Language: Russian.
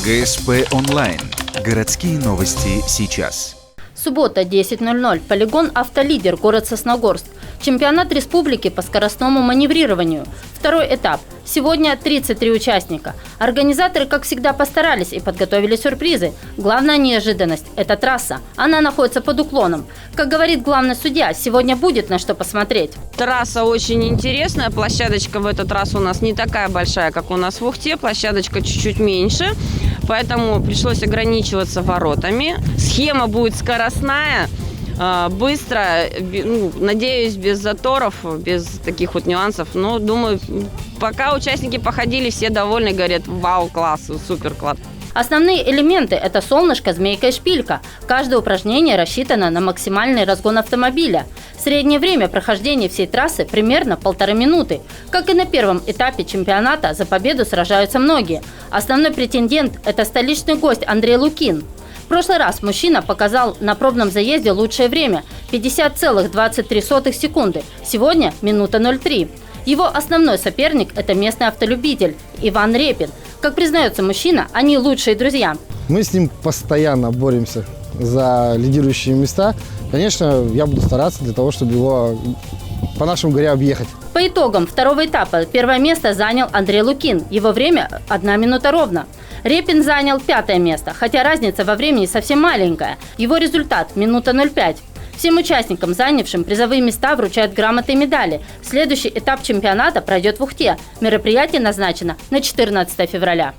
ГСП онлайн. Городские новости сейчас. Суббота, 10:00. Полигон «Автолидер», город Сосногорск. Чемпионат республики по скоростному маневрированию. Второй этап. Сегодня 33 участника. Организаторы, как всегда, постарались и подготовили сюрпризы. Главная неожиданность – это трасса. Она находится под уклоном. Как говорит главный судья, сегодня будет на что посмотреть. Трасса очень интересная. Площадочка в этот раз у нас не такая большая, как у нас в Ухте. Площадочка чуть-чуть меньше. Поэтому пришлось ограничиваться воротами. Схема будет скоростная, быстро, надеюсь, без заторов, без таких вот нюансов. Но, думаю, пока участники походили, все довольны, говорят, вау, класс, супер класс. Основные элементы – это солнышко, змейка и шпилька. Каждое упражнение рассчитано на максимальный разгон автомобиля. Среднее время прохождения всей трассы примерно 1,5 минуты. Как и на первом этапе чемпионата, за победу сражаются многие. Основной претендент – это столичный гость Андрей Лукин. В прошлый раз мужчина показал на пробном заезде лучшее время – 50,23 секунды. Сегодня – минута 0,3. Его основной соперник – это местный автолюбитель Иван Репин. Как признается мужчина, они лучшие друзья. Мы с ним постоянно боремся за лидирующие места. Конечно, я буду стараться для того, чтобы его по нашему горе объехать. По итогам второго этапа первое место занял Андрей Лукин. Его время – 1 минута ровно. Репин занял 5-е место, хотя разница во времени совсем маленькая. Его результат – минута 0,5. Всем участникам, занявшим призовые места, вручают грамоты и медали. Следующий этап чемпионата пройдет в Ухте. Мероприятие назначено на 14 февраля.